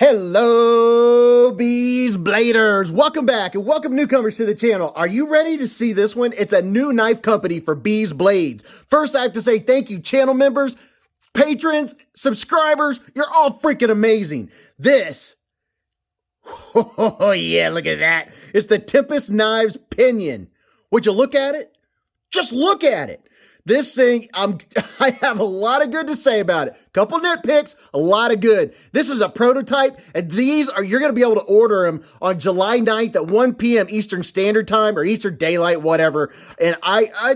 Hello, Beez Bladers. Welcome back and welcome newcomers to the channel. Are you ready to see this one? It's a new knife company for Beez Blades. First, I have to say thank you, channel members, patrons, subscribers. You're all freaking amazing. This, oh yeah, look at that. It's the Tempest Knives Pinion. Would you look at it? Just look at it. This thing, I have a lot of good to say about it. Couple nitpicks, a lot of good. This is a prototype, and you're going to be able to order them on July 9th at 1 p.m. Eastern Standard Time or Eastern Daylight, whatever. And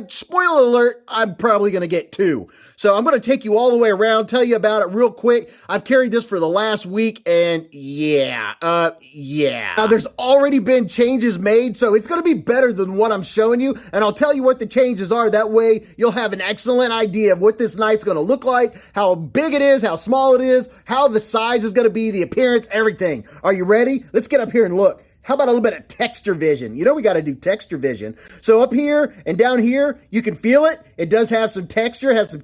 spoiler alert, I'm probably going to get two. So I'm going to take you all the way around, tell you about it real quick. I've carried this for the last week, and yeah. Now, there's already been changes made, so it's going to be better than what I'm showing you, and I'll tell you what the changes are. That way, you'll have an excellent idea of what this knife's going to look like, how big it is, how small it is, how the size is going to be, the appearance, everything. Are you ready? Let's get up here and look. How about a little bit of texture vision? You know we got to do texture vision. So up here and down here, you can feel it. It does have some texture, has some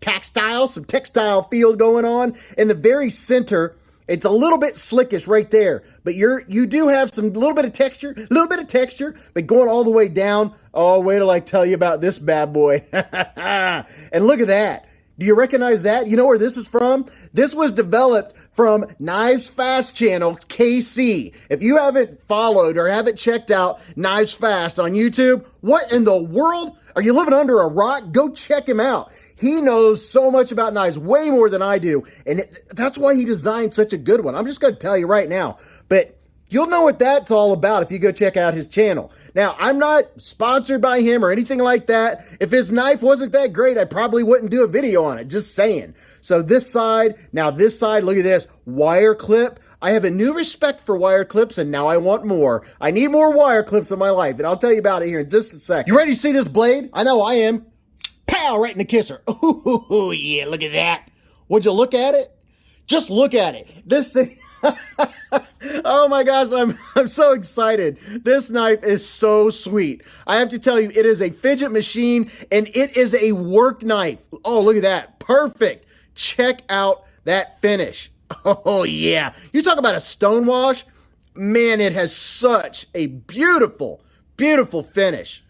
textile feel going on. In the very center, it's a little bit slickish right there, but you do have some little bit of texture, but going all the way down. Oh, wait till I tell you about this bad boy. And look at that. Do you recognize that? You know where this is from? This was developed from Knives Fast channel, KC. If you haven't followed or haven't checked out Knives Fast on YouTube, what in the world? Are you living under a rock? Go check him out. He knows so much about knives, way more than I do. And that's why he designed such a good one. I'm just going to tell you right now. But you'll know what that's all about if you go check out his channel. Now, I'm not sponsored by him or anything like that. If his knife wasn't that great, I probably wouldn't do a video on it. Just saying. So this side, look at this. Wire clip. I have a new respect for wire clips, and now I want more. I need more wire clips in my life, and I'll tell you about it here in just a second. You ready to see this blade? I know I am. Pow, right in the kisser. Ooh, yeah, look at that. Would you look at it? Just look at it. This thing. Oh my gosh, I'm so excited. This knife is so sweet. I have to tell you, it is a fidget machine and it is a work knife. Oh, look at that. Perfect. Check out that finish. Oh yeah. You talk about a stone wash. Man, it has such a beautiful, beautiful finish.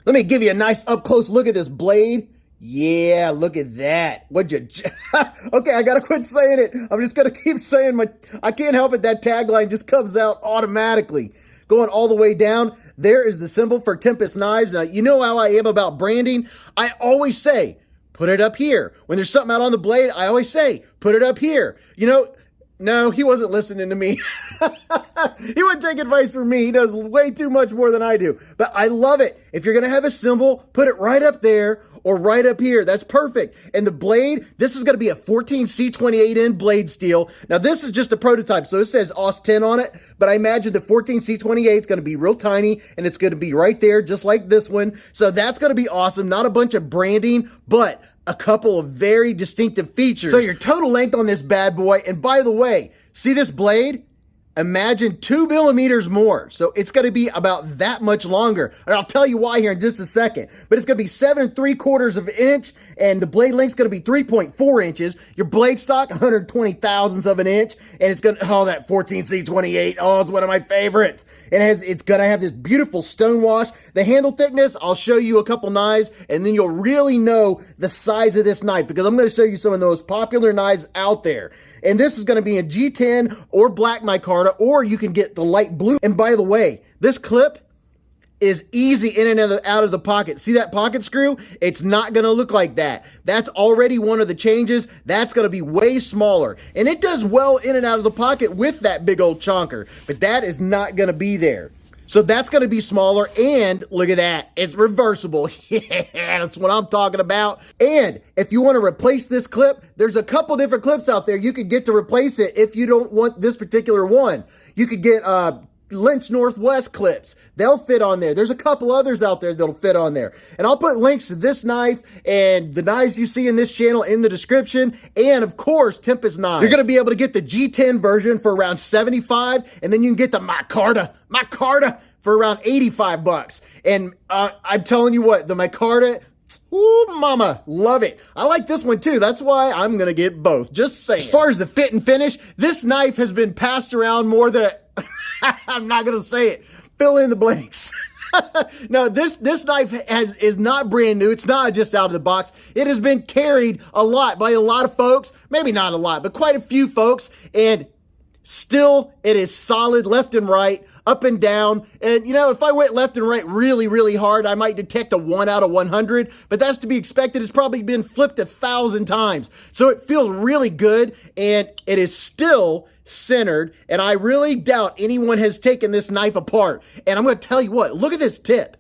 Let me give you a nice up close look at this blade. Yeah, look at that. Okay, I gotta quit saying it. I'm just gonna keep saying I can't help it. That tagline just comes out automatically. Going all the way down, there is the symbol for Tempest Knives. Now, you know how I am about branding. I always say, put it up here. When there's something out on the blade, I always say, put it up here. You know, no, he wasn't listening to me. He wouldn't take advice from me. He does way too much more than I do. But I love it. If you're going to have a symbol, put it right up there or right up here. That's perfect. And the blade, this is going to be a 14C28N blade steel. Now, this is just a prototype, so it says AUS 10 on it. But I imagine the 14C28 is going to be real tiny, and it's going to be right there, just like this one. So that's going to be awesome. Not a bunch of branding, but a couple of very distinctive features. So your total length on this bad boy, and by the way, see this blade? Imagine 2 millimeters more. So it's going to be about that much longer. And I'll tell you why here in just a second. But it's going to be 7 3/4 of an inch, and the blade length's going to be 3.4 inches. Your blade stock, 120 thousandths of an inch. And it's going to, oh, that 14C28. Oh, it's one of my favorites. It's going to have this beautiful stone wash. The handle thickness, I'll show you a couple knives, and then you'll really know the size of this knife, because I'm going to show you some of the most popular knives out there. And this is going to be in G10 or black micarta, or you can get the light blue. And by the way, this clip is easy in and out of the pocket. See that pocket screw? It's not going to look like that. That's already one of the changes. That's going to be way smaller. And it does well in and out of the pocket with that big old chonker, but that is not going to be there. So that's going to be smaller, and look at that. It's reversible. Yeah, that's what I'm talking about. And if you want to replace this clip, there's a couple different clips out there you could get to replace it if you don't want this particular one. You could get Lynch Northwest clips. They'll fit on there. There's a couple others out there that'll fit on there. And I'll put links to this knife and the knives you see in this channel in the description. And of course, Tempest knives. You're going to be able to get the G10 version for around $75. And then you can get the micarta for around $85. And I'm telling you what, the micarta, Ooh, mama, love it. I like this one too. That's why I'm gonna get both. Just saying. As far as the fit and finish, this knife has been passed around more than I'm not gonna say it. Fill in the blanks. No, this knife is not brand new. It's not just out of the box. It has been carried a lot by a lot of folks. Maybe not a lot, but quite a few folks. And still, it is solid left and right, up and down. And, you know, if I went left and right really, really hard, I might detect a 1 out of 100. But that's to be expected. It's probably been flipped 1,000 times. So it feels really good, and it is still centered. And I really doubt anyone has taken this knife apart. And I'm going to tell you what, look at this tip.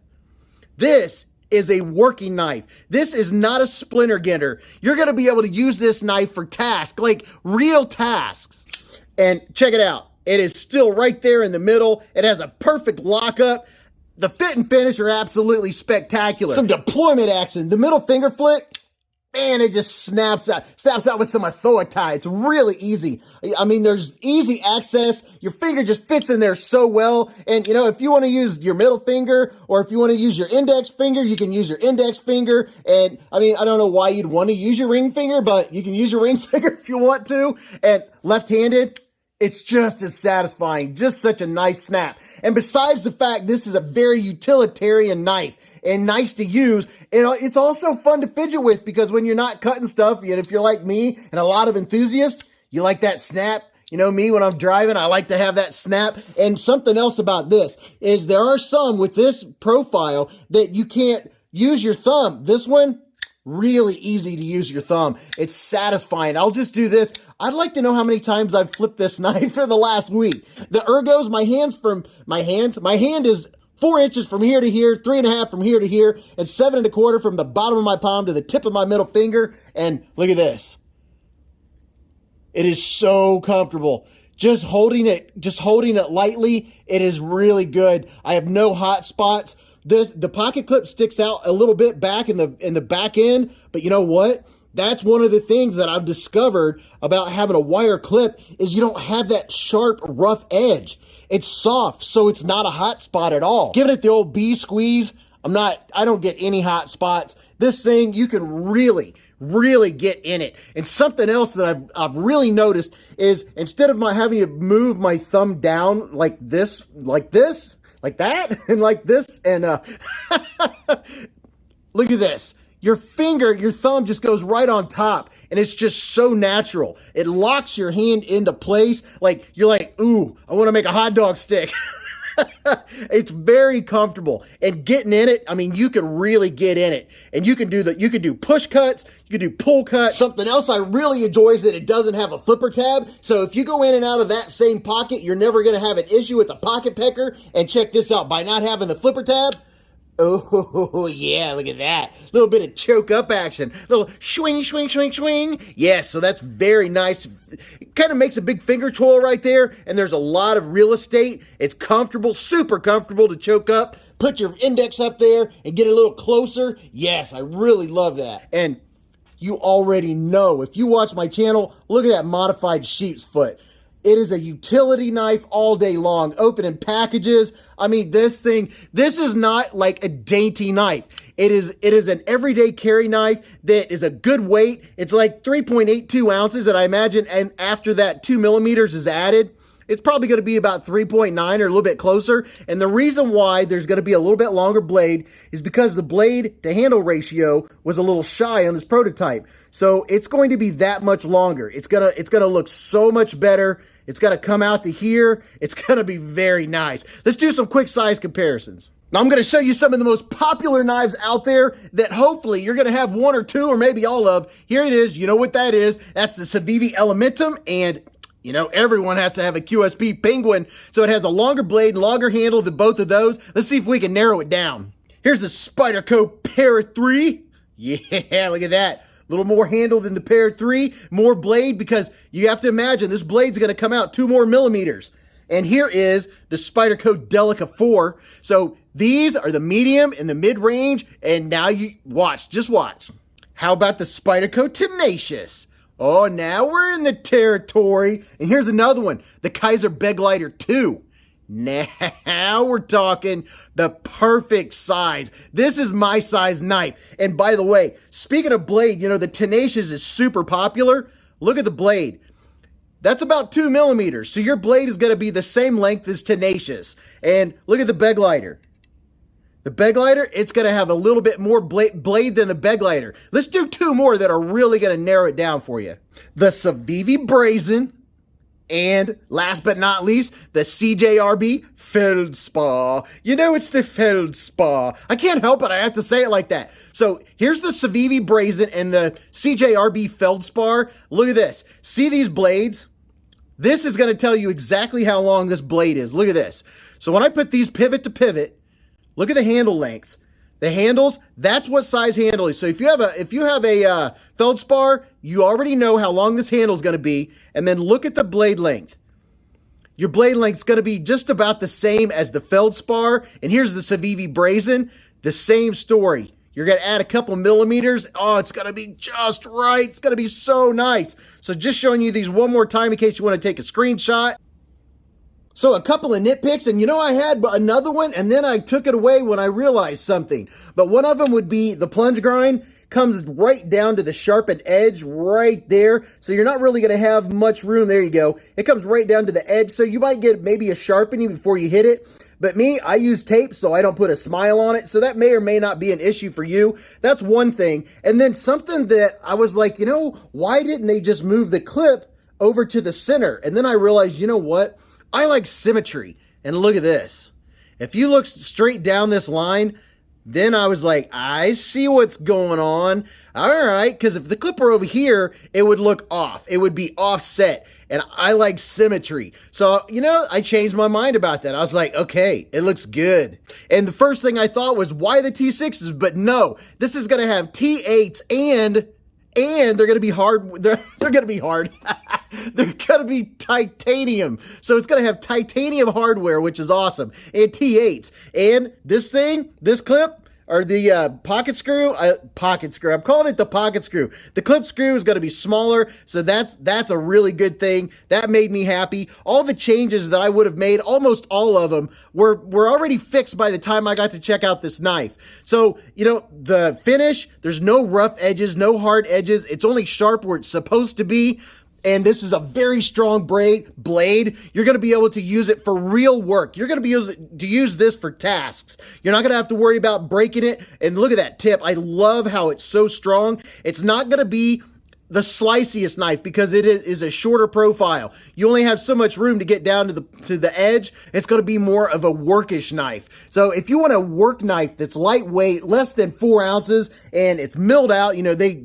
This is a working knife. This is not a splinter getter. You're going to be able to use this knife for tasks, like real tasks. And check it out. It is still right there in the middle. It has a perfect lockup. The fit and finish are absolutely spectacular. Some deployment action. The middle finger flick, man, it just snaps out. Snaps out with some authority. It's really easy. I mean, there's easy access. Your finger just fits in there so well. And, you know, if you want to use your middle finger or if you want to use your index finger, you can use your index finger. And, I mean, I don't know why you'd want to use your ring finger, but you can use your ring finger if you want to. And left-handed, it's just as satisfying, just such a nice snap. And besides the fact this is a very utilitarian knife and nice to use, it's also fun to fidget with because when you're not cutting stuff, and if you're like me and a lot of enthusiasts, you like that snap. You know me, when I'm driving, I like to have that snap. And something else about this is there are some with this profile that you can't use your thumb. This one, really easy to use your thumb. It's satisfying. I'll just do this. I'd like to know how many times I've flipped this knife for the last week. The ergos, my hand is 4 inches from here to here, 3.5 from here to here, and 7.25 from the bottom of my palm to the tip of my middle finger. And look at this. It is so comfortable. Just holding it lightly. It is really good. I have no hot spots. The pocket clip sticks out a little bit back in the back end, but you know what? That's one of the things that I've discovered about having a wire clip is you don't have that sharp, rough edge. It's soft, so it's not a hot spot at all. Giving it the old bee squeeze, I don't get any hot spots. This thing, you can really get in it. And something else that I've really noticed is instead of having to move my thumb down like this, like that, and like this, and look at this. Your thumb just goes right on top, and it's just so natural. It locks your hand into place. Like, you're like, ooh, I want to make a hot dog stick. It's very comfortable, and getting in it, I mean, you can really get in it, and you can do push cuts, you can do pull cuts. Something else I really enjoy is that it doesn't have a flipper tab, so if you go in and out of that same pocket, you're never going to have an issue with a pocket pecker. And check this out, by not having the flipper tab, oh, yeah, look at that. A little bit of choke up action. Little swing, swing, swing, swing. Yes, so that's very nice. It kind of makes a big finger twirl right there, and there's a lot of real estate. It's comfortable, super comfortable to choke up. Put your index up there and get a little closer. Yes, I really love that. And you already know, if you watch my channel, look at that modified sheep's foot. It is a utility knife all day long, opening packages. I mean, this is not like a dainty knife. It is an everyday carry knife that is a good weight. It's like 3.82 ounces, and I imagine, and after that 2 millimeters is added, it's probably going to be about 3.9 or a little bit closer. And the reason why there's going to be a little bit longer blade is because the blade to handle ratio was a little shy on this prototype. So it's going to be that much longer. It's gonna look so much better. It's gonna come out to here. It's gonna be very nice. Let's do some quick size comparisons. Now I'm gonna show you some of the most popular knives out there that hopefully you're gonna have one or two or maybe all of. Here it is. You know what that is. That's the Civivi Elementum, and you know, everyone has to have a QSP Penguin, so it has a longer blade and longer handle than both of those. Let's see if we can narrow it down. Here's the Spyderco Para 3. Yeah, look at that. A little more handle than the Para 3, more blade, because you have to imagine this blade's going to come out 2 more millimeters. And here is the Spyderco Delica 4. So these are the medium and the mid-range, and now you watch, just watch. How about the Spyderco Tenacious? Oh, now we're in the territory. And here's another one, the KIZER Beglighter 2. Now we're talking the perfect size. This is my size knife. And by the way, speaking of blade, you know, the Tenacious is super popular. Look at the blade. That's about 2 millimeters. So your blade is going to be the same length as Tenacious. And look at the beg lighter. The beg lighter, it's going to have a little bit more blade than the beg lighter. Let's do 2 more that are really going to narrow it down for you. The Civivi Brazen. And last but not least, the CJRB Feldspar. You know, it's the Feldspar. I can't help it. I have to say it like that. So here's the Civivi Brazen and the CJRB Feldspar. Look at this. See these blades? This is going to tell you exactly how long this blade is. Look at this. So when I put these pivot to pivot, look at the handle lengths. The handles, that's what size handle is. So if you have a Feldspar, you already know how long this handle is going to be. And then look at the blade length. Your blade length is going to be just about the same as the Feldspar. And here's the Civivi Brazen, the same story. You're going to add a couple millimeters. Oh, it's going to be just right. It's going to be so nice. So just showing you these one more time in case you want to take a screenshot. So a couple of nitpicks, and you know I had another one, and then I took it away when I realized something. But one of them would be the plunge grind comes right down to the sharpened edge right there. So you're not really going to have much room. There you go. It comes right down to the edge. So you might get maybe a sharpening before you hit it. But me, I use tape so I don't put a smile on it. So that may or may not be an issue for you. That's one thing. And then something that I was like, you know, why didn't they just move the clip over to the center? And then I realized, you know what? I like symmetry. And look at this. If you look straight down this line, then I was like, I see what's going on. All right, because if the clip were over here, it would look off. It would be offset. And I like symmetry. So, you know, I changed my mind about that. I was like, okay, it looks good. And the first thing I thought was, why the T6s? But no, this is going to have T8s and they're going to be hard. They're going to be hard. They're going to be titanium. So it's going to have titanium hardware, which is awesome. And T8s. And this thing, this clip, or the pocket screw, I'm calling it the pocket screw. The clip screw is going to be smaller, so that's a really good thing. That made me happy. All the changes that I would have made, almost all of them, were already fixed by the time I got to check out this knife. So, you know, the finish, there's no rough edges, no hard edges. It's only sharp where it's supposed to be. And this is a very strong blade. You're going to be able to use it for real work. You're going to be able to use this for tasks. You're not going to have to worry about breaking it. And look at that tip. I love how it's so strong. It's not going to be the sliciest knife because it is a shorter profile. You only have so much room to get down to the edge. It's going to be more of a workish knife. So if you want a work knife that's lightweight, less than 4 ounces, and it's milled out, you know, they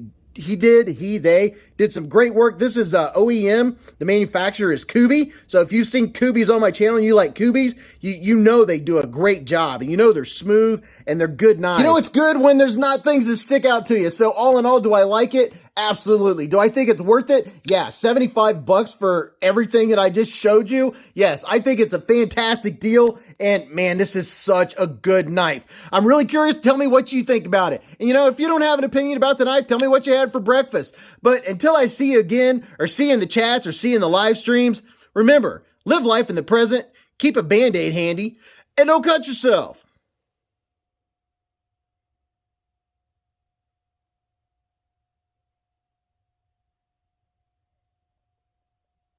did some great work. This is OEM. The manufacturer is Kubi. So if you've seen Kubis on my channel and you like Kubis, you know they do a great job. And you know they're smooth and they're good knives. You know it's good when there's not things that stick out to you. So all in all, do I like it? Absolutely. Do I think it's worth it? Yeah, $75 for everything that I just showed you. Yes, I think it's a fantastic deal. And man, this is such a good knife. I'm really curious. Tell me what you think about it. And you know, if you don't have an opinion about the knife, tell me what you had for breakfast. But until I see you again, or see you in the chats, or see you in the live streams, remember, live life in the present, keep a Band-Aid handy, and don't cut yourself.